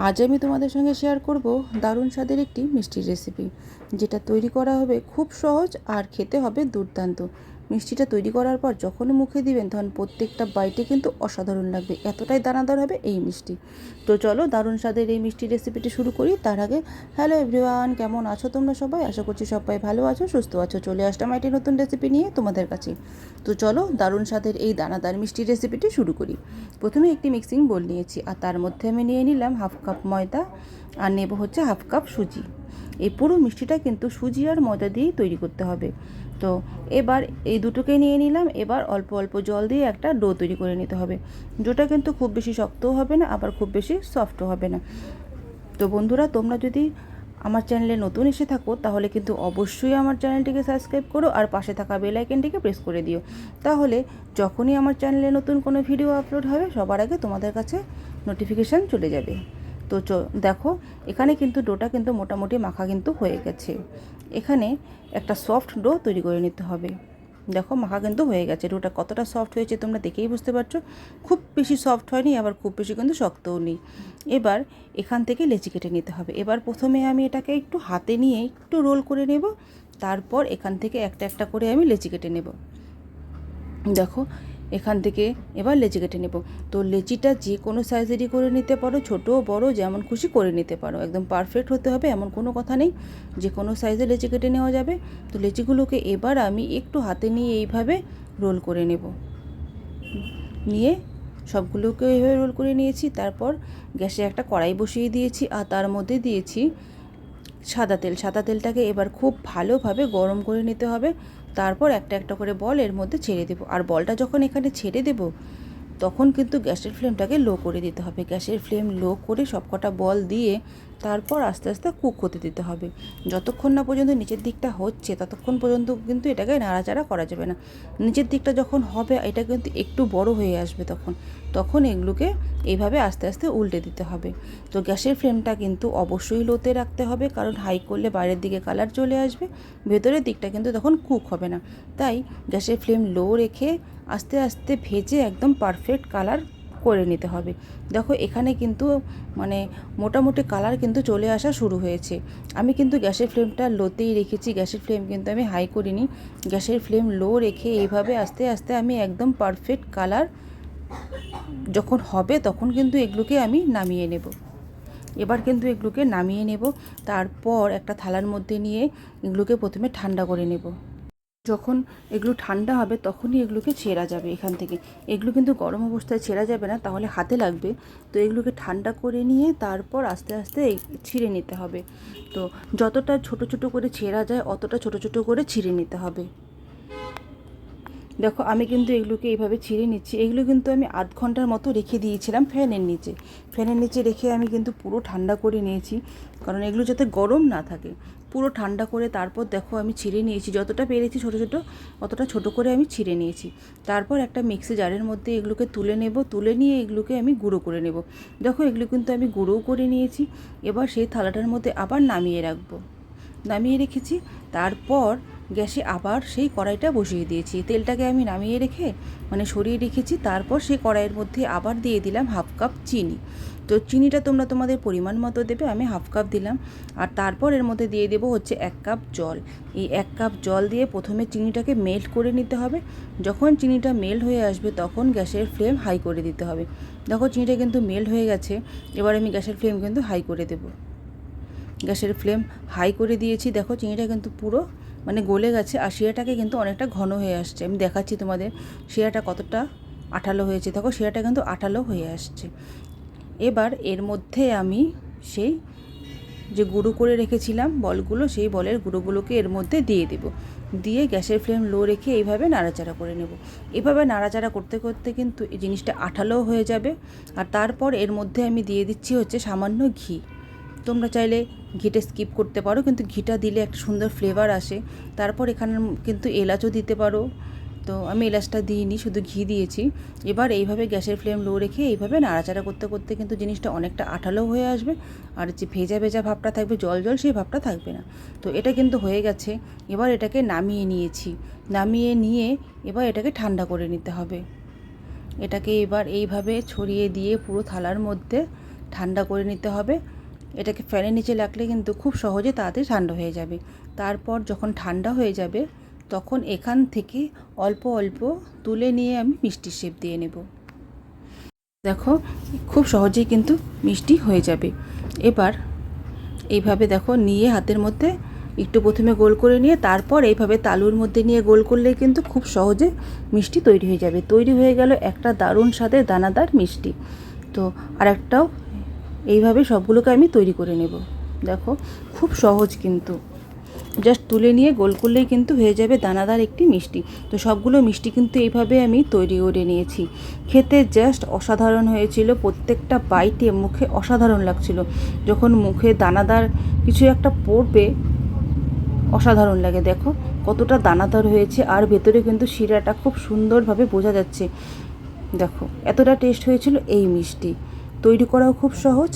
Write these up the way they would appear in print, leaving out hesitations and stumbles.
আজ আমি তোমাদের সঙ্গে শেয়ার করব দারুণ স্বাদের একটি মিষ্টির রেসিপি, যেটা তৈরি করা হবে খুব সহজ আর খেতে হবে দুর্দান্ত। মিষ্টিটা তৈরি করার পর যখনই মুখে দিবেন তখন প্রত্যেকটা বাইটে কিন্তু অসাধারণ লাগবে, এতটাই দানাদার হবে এই মিষ্টি। তো চলো দারুণ স্বাদের এই মিষ্টি রেসিপিটি শুরু করি। তার আগে হ্যালো এভরিওয়ান, কেমন আছো তোমরা সবাই? আশা করছি সবাই ভালো আছো, সুস্থ আছো। চলে আসলাম একটি নতুন রেসিপি নিয়ে তোমাদের কাছে। তো চলো দারুণ স্বাদের এই দানাদার মিষ্টি রেসিপিটি শুরু করি। প্রথমে একটি মিক্সিং বোল নিয়েছি, আর তার মধ্যে আমি নিয়ে নিলাম হাফ কাপ ময়দা, আর নেব হচ্ছে হাফ কাপ সুজি। এই পুরো মিষ্টিটা কিন্তু সুজি আর ময়দা দিয়েই তৈরি করতে হবে। তো এবার এই দুটোকে নিয়ে নিলাম। এবার অল্প অল্প জল দিয়ে একটা ডো তৈরি করে নিতে হবে, যেটা কিন্তু খুব বেশি শক্তও হবে না, আবার খুব বেশি সফটও হবে না। তো বন্ধুরা, তোমরা যদি আমার চ্যানেলে নতুন এসে থাকো তাহলে কিন্তু অবশ্যই আমার চ্যানেলটিকে সাবস্ক্রাইব করো, আর পাশে থাকা বেল আইকনটিকে প্রেস করে দিও। তাহলে যখনই আমার চ্যানেলে নতুন কোনো ভিডিও আপলোড হবে সবার আগে তোমাদের কাছে নোটিফিকেশান চলে যাবে। তো দেখো, এখানে কিন্তু ডোটা কিন্তু মোটামুটি মাখা কিন্তু হয়ে গেছে। এখানে একটা সফট ডো তৈরি করে নিতে হবে। দেখো মাখা কিন্তু হয়ে গেছে। ডোটা কতটা সফট হয়েছে তোমরা দেখেই বুঝতে পারছো। খুব বেশি সফট হয়নি, আবার খুব বেশি কিন্তু শক্তও নেই। এবার এখান থেকে লেচি কেটে নিতে হবে। এবার প্রথমে আমি এটাকে একটু হাতে নিয়ে একটু রোল করে নেব, তারপর এখান থেকে একটা একটা করে আমি লেচি কেটে নেব। দেখো এখান থেকে এবার লেচি কেটে নেব। তো লেচিটা যে কোনো সাইজেরই করে নিতে পারো, ছোটো বড় যেমন খুশি করে নিতে পারো। একদম পারফেক্ট হতে হবে এমন কোনো কথা নেই, যে কোনো সাইজে লেচি কেটে নেওয়া যাবে। তো লেচিগুলোকে এবার আমি একটু হাতে নিয়ে এইভাবে রোল করে নেব। নিয়ে সবগুলোকে এইভাবে রোল করে নিয়েছি। তারপর গ্যাসে একটা কড়াই বসিয়ে দিয়েছি, আর তার মধ্যে দিয়েছি সাদা তেল। সাদা তেলটাকে এবার খুব ভালোভাবে গরম করে নিতে হবে। তারপর একটা একটা করে বল এর মধ্যে ছেড়ে দেবো। আর বলটা যখন এখানে ছেড়ে দেবো তখন কিন্তু গ্যাসের ফ্লেমটাকে লো করে দিতে হবে। গ্যাসের ফ্লেম লো করে সবকটা বল দিয়ে তারপর আস্তে আস্তে কুক হতে দিতে হবে। যতক্ষণ না পর্যন্ত নিচের দিকটা হচ্ছে ততক্ষণ পর্যন্ত কিন্তু এটাকে নাড়াচাড়া করা যাবে না। নিচের দিকটা যখন হবে এটা কিন্তু একটু বড় হয়ে আসবে, তখন এগুলোকে এইভাবে আস্তে আস্তে উল্টে দিতে হবে। তো গ্যাসের ফ্লেমটা কিন্তু অবশ্যই লোতে রাখতে হবে, কারণ হাই করলে বাইরের দিকে কালার চলে আসবে, ভেতরের দিকটা কিন্তু তখন কুক হবে না। তাই গ্যাসের ফ্লেম লো রেখে আস্তে আস্তে ভেজে একদম পারফেক্ট কালার করে নিতে হবে। দেখো এখানে কিন্তু মানে মোটামুটি কালার কিন্তু চলে আসা শুরু হয়েছে। আমি কিন্তু গ্যাসের ফ্লেমটা লোতেই রেখেছি, গ্যাসের ফ্লেম কিন্তু আমি হাই করিনি। গ্যাসের ফ্লেম লো রেখে এইভাবে আস্তে আস্তে আমি একদম পারফেক্ট কালার যখন হবে তখন কিন্তু এগুলোকে আমি নামিয়ে নেব। এবার কিন্তু এগুলোকে নামিয়ে নেব। তারপর একটা থালার মধ্যে নিয়ে এগুলোকে প্রথমে ঠান্ডা করে নেব। যখন এগুলো ঠান্ডা হবে তখনই এগুলোকে ছেঁড়া যাবে এখান থেকে। এগুলো কিন্তু গরম অবস্থায় ছেঁড়া যাবে না, তাহলে হাতে লাগবে। তো এগুলোকে ঠান্ডা করে নিয়ে তারপর আস্তে আস্তে ছিঁড়ে নিতে হবে। তো যতটা ছোট ছোট করে ছেঁড়া যায় অতটা ছোট ছোট করে ছিঁড়ে নিতে হবে। দেখো আমি কিন্তু এগুলোকে এইভাবে ছিঁড়ে নিচ্ছি। এগুলো কিন্তু আমি আধ ঘন্টার মতো রেখে দিয়েছিলাম ফ্যানের নিচে। ফ্যানের নিচে রেখে আমি কিন্তু পুরো ঠান্ডা করে নিয়েছি, কারণ এগুলো যাতে গরম না থাকে। পুরো ঠান্ডা করে তারপর দেখো আমি ছিঁড়ে নিয়েছি, যতটা পেরেছি ছোটো ছোটো অতটা ছোটো করে আমি ছিঁড়ে নিয়েছি। তারপর একটা মিক্সি জারের মধ্যে এগুলোকে তুলে নেব। তুলে নিয়ে এগুলোকে আমি গুঁড়ো করে নেব। দেখো এগুলো কিন্তু আমি গুঁড়োও করে নিয়েছি। এবার সেই থালাটার মধ্যে আবার নামিয়ে রাখবো। নামিয়ে রেখেছি। তারপর গ্যাসে আবার সেই কড়াইটা বসিয়ে দিয়েছি। তেলটাকে আমি নামিয়ে রেখে সরিয়ে রেখেছি। তারপর সেই কড়াইয়ের মধ্যে আবার দিয়ে দিলাম হাফ কাপ চিনি। তো চিনিটা তোমরা তোমাদের পরিমাণ মতো দেবে, আমি হাফ কাপ দিলাম। আর তারপর এর মধ্যে দিয়ে দেবো হচ্ছে 1 কাপ জল। এই 1 কাপ জল দিয়ে প্রথমে চিনিটাকে মেল্ট করে নিতে হবে। যখন চিনিটা মেল্ট হয়ে আসবে তখন গ্যাসের ফ্লেম হাই করে দিতে হবে। দেখো চিনিটা কিন্তু মেল্ট হয়ে গেছে। এবার আমি গ্যাসের ফ্লেম কিন্তু হাই করে দেবো। গ্যাসের ফ্লেম হাই করে দিয়েছি। দেখো চিনিটা কিন্তু পুরো গলে গেছে, আর শিরাটাকে কিন্তু অনেকটা ঘন হয়ে আসছে। আমি দেখাচ্ছি তোমাদের শিরাটা কতটা আঠালো হয়েছে। দেখো শিরাটা কিন্তু আঠালো হয়ে আসছে। এবার এর মধ্যে আমি সেই যে গুঁড়ো করে রেখেছিলাম বলগুলো, সেই বলের গুঁড়োগুলোকে এর মধ্যে দিয়ে দেব। দিয়ে গ্যাসের ফ্লেম লো রেখে এইভাবে নাড়াচাড়া করে নেব। এভাবে নাড়াচাড়া করতে করতে কিন্তু এই জিনিসটা আঠালো হয়ে যাবে। আর তারপর এর মধ্যে আমি দিয়ে দিচ্ছি হচ্ছে সামান্য ঘি। তোমরা চাইলে ঘিটা স্কিপ করতে পারো, কিন্তু ঘিটা দিলে একটা সুন্দর ফ্লেভার আসে। তারপর এখানে কিন্তু এলাচও দিতে পারো। তো আমি এলাচটা দিইনি, শুধু ঘি দিয়েছি। এবার এইভাবে গ্যাসের ফ্লেম লো রেখে এইভাবে নাড়াচাড়া করতে করতে কিন্তু জিনিসটা অনেকটা আঠালো হয়ে আসবে। আর যে ভেজা ভেজা ভাবটা থাকবে, জল জল, সেই ভাবটা থাকবে না। তো এটা কিন্তু হয়ে গেছে। এবার এটাকে নামিয়ে নিয়েছি। নামিয়ে নিয়ে এবার এটাকে ঠান্ডা করে নিতে হবে। এটাকে এবার এইভাবে ছড়িয়ে দিয়ে পুরো থালার মধ্যে ঠান্ডা করে নিতে হবে। এটাকে ফ্যানের নিচে রাখলে কিন্তু খুব সহজে তাড়াতাড়ি ঠান্ডা হয়ে যাবে। তারপর যখন ঠান্ডা হয়ে যাবে তখন এখান থেকে অল্প অল্প তুলে নিয়ে আমি মিষ্টির শেপ দিয়ে নেব। দেখো খুব সহজেই কিন্তু মিষ্টি হয়ে যাবে। এবার এইভাবে দেখো নিয়ে হাতের মধ্যে একটু প্রথমে গোল করে নিয়ে তারপর এইভাবে তালুর মধ্যে নিয়ে গোল করলেই কিন্তু খুব সহজে মিষ্টি তৈরি হয়ে যাবে। তৈরি হয়ে গেল একটা দারুণ স্বাদের দানাদার মিষ্টি। তো আরেকটাও এইভাবে সবগুলোকে আমি তৈরি করে নেব। দেখো খুব সহজ, কিন্তু জাস্ট তুলে নিয়ে গোল করলেই কিন্তু হয়ে যাবে দানাদার একটি মিষ্টি। তো সবগুলো মিষ্টি কিন্তু এইভাবে আমি তৈরি করে নিয়েছি। খেতে জাস্ট অসাধারণ হয়েছিল, প্রত্যেকটা বাইটে মুখে অসাধারণ লাগছিল। যখন মুখে দানাদার কিছু একটা পড়বে অসাধারণ লাগে। দেখো কতটা দানাদার হয়েছে, আর ভেতরে কিন্তু শিরাটা খুব সুন্দরভাবে বোঝা যাচ্ছে। দেখো এতটা টেস্ট হয়েছিল এই মিষ্টি। তৈরি করাও খুব সহজ।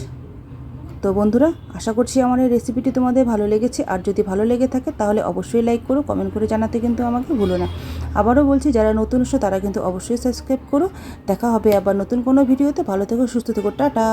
তো বন্ধুরা, আশা করছি আমার এই রেসিপিটি তোমাদের ভালো লেগেছে। আর যদি ভালো লেগে থাকে তাহলে অবশ্যই লাইক করো, কমেন্ট করে জানাতে কিন্তু আমাকে ভুলো না। আবারও বলছি, যারা নতুন এসো তারা কিন্তু অবশ্যই সাবস্ক্রাইব করো। দেখা হবে আবার নতুন কোনো ভিডিওতে। ভালো থেকো, সুস্থ থেকো, টাটা।